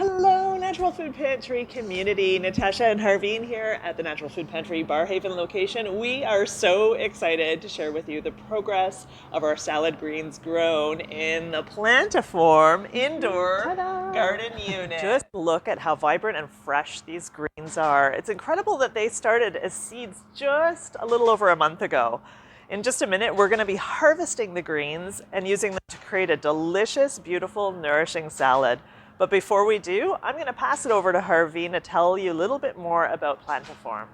Hello, Natural Food Pantry community. Natasha and Harveen here at the Natural Food Pantry Barhaven location. We are so excited to share with you the progress of our salad greens grown in the Plantaform indoor Ta-da! garden unit. Just look at how vibrant and fresh these greens are. It's incredible that they started as seeds just a little over a month ago. In just a minute, we're going to be harvesting the greens and using them to create a delicious, beautiful, nourishing salad. But before we do, I'm going to pass it over to Harveen to tell you a little bit more about Plantaform.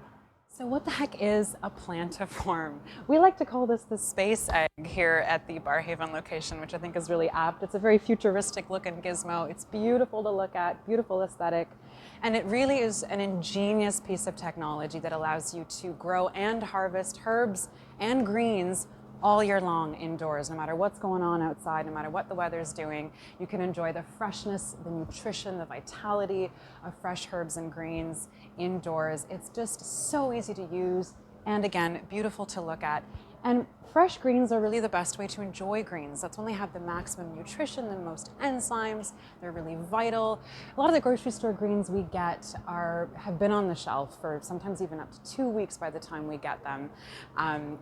So what the heck is a plantiform? We like to call this the space egg here at the Barhaven location, which I think is really apt. It's a very futuristic looking gizmo. It's beautiful to look at, beautiful aesthetic. And it really is an ingenious piece of technology that allows you to grow and harvest herbs and greens all year long indoors. No matter what's going on outside, no matter what the weather's doing, you can enjoy the freshness, the nutrition, the vitality of fresh herbs and greens indoors. It's just so easy to use and, again, beautiful to look at. And fresh greens are really the best way to enjoy greens. That's when they have the maximum nutrition, the most enzymes. They're really vital. A lot of the grocery store greens we get have been on the shelf for sometimes even up to 2 weeks by the time we get them.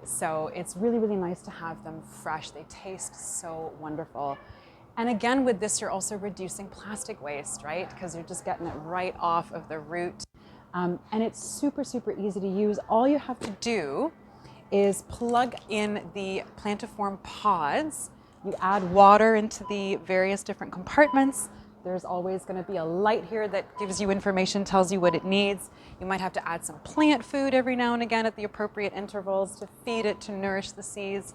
So it's really, really nice to have them fresh. They taste so wonderful. And again, with this, you're also reducing plastic waste, right? Because you're just getting it right off of the root. And it's super, super easy to use. All you have to do is plug in the Plantaform pods. You add water into the various different compartments. There's always going to be a light here that gives you information, tells you what it needs. You might have to add some plant food every now and again at the appropriate intervals to feed it, to nourish the seeds.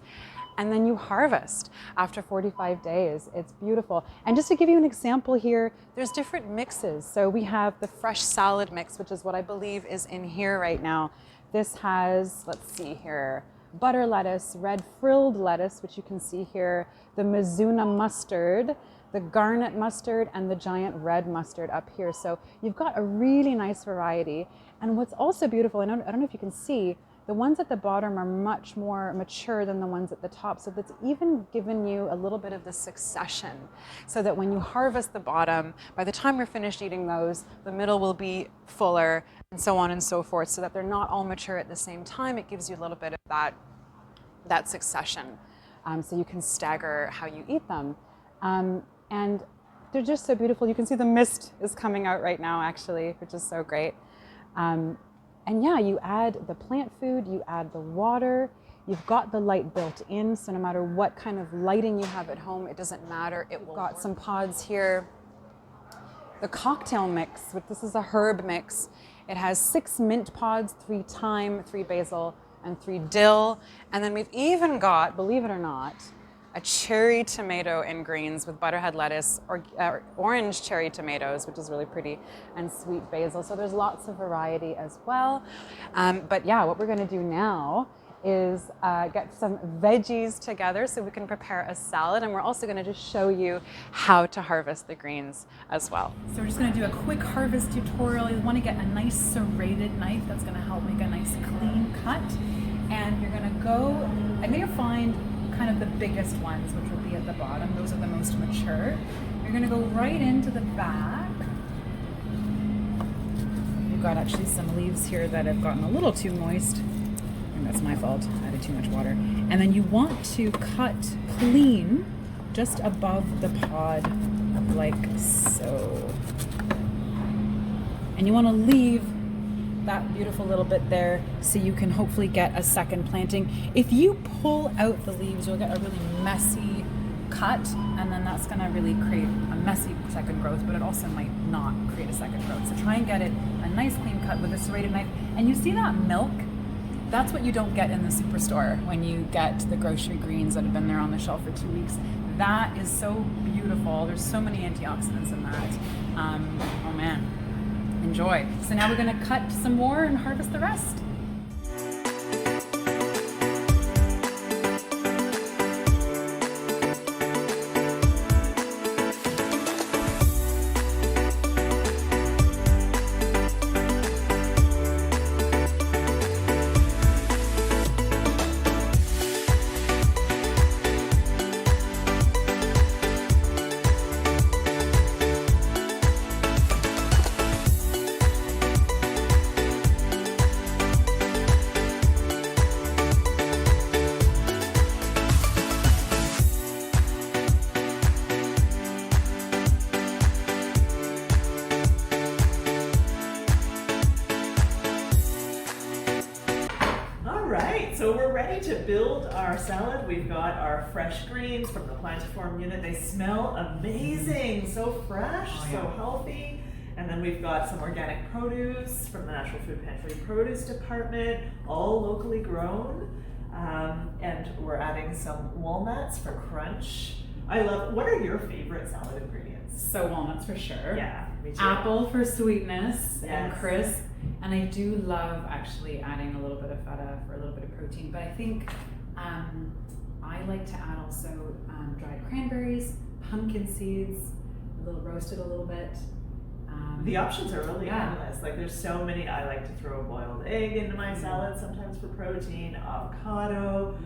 And then you harvest after 45 days. It's beautiful. And just to give you an example here, there's different mixes. So we have the fresh salad mix, which is what I believe is in here right now. This has, let's see here, butter lettuce, red frilled lettuce, which you can see here, the Mizuna mustard, the garnet mustard, and the giant red mustard up here. So you've got a really nice variety. And what's also beautiful, I don't know if you can see, the ones at the bottom are much more mature than the ones at the top. So that's even given you a little bit of the succession so that when you harvest the bottom, by the time you're finished eating those, the middle will be fuller and so on and so forth, so that they're not all mature at the same time. It gives you a little bit of that succession. So you can stagger how you eat them. And they're just so beautiful. You can see the mist is coming out right now, actually, which is so great. And yeah, you add the plant food, you add the water, you've got the light built in, so no matter what kind of lighting you have at home, it doesn't matter. It will got some pods here. The cocktail mix, this is a herb mix. It has 6 mint pods, 3 thyme, 3 basil, and 3 dill. And then we've even got, believe it or not, a cherry tomato in greens with butterhead lettuce, or orange cherry tomatoes, which is really pretty, and sweet basil. So there's lots of variety as well. But yeah, what we're gonna do now is get some veggies together so we can prepare a salad, and we're also gonna just show you how to harvest the greens as well. So we're just gonna do a quick harvest tutorial. You wanna get a nice serrated knife that's gonna help make a nice clean cut. And you're gonna go, I'm gonna find kind of the biggest ones, which will be at the bottom. Those are the most mature. You're gonna go right into the back. We've got actually some leaves here that have gotten a little too moist. And that's my fault, I added too much water. And then you want to cut clean just above the pod, like so. And you wanna leave that beautiful little bit there so you can hopefully get a second planting. If you pull out the leaves, you'll get a really messy cut, and then that's gonna really create a messy second growth, but it also might not create a second growth. So try and get it a nice clean cut with a serrated knife. And you see that milk? That's what you don't get in the superstore when you get the grocery greens that have been there on the shelf for 2 weeks. That is so beautiful. There's so many antioxidants in that. Oh man. Enjoy. So now we're going to cut some more and harvest the rest. ready to build our salad. We've got our fresh greens from the Plantaform unit. They smell amazing, so fresh, so healthy. And then we've got some organic produce from the Natural Food Pantry Produce Department, all locally grown. And we're adding some walnuts for crunch. What are your favorite salad ingredients? So walnuts for sure. Yeah, me too. Apple for sweetness and Yes. crisp. And I do love actually adding a little bit of feta for a little bit of protein. But I think I like to add also dried cranberries, pumpkin seeds, a little roasted a little bit. The options are really endless. Like there's so many. I like to throw a boiled egg into my salad sometimes for protein, avocado,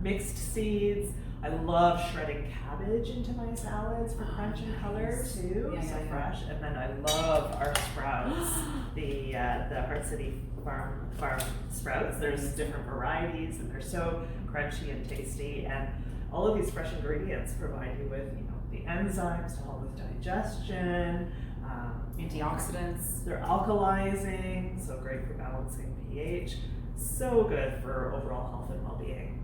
mixed seeds. I love shredding cabbage into my salads for crunch and color too, fresh. And then I love our sprouts, the Heart City Farm sprouts. There's different varieties and they're so crunchy and tasty. And all of these fresh ingredients provide you with, the enzymes to help with digestion. Antioxidants. They're alkalizing, so great for balancing pH. So good for overall health and well-being.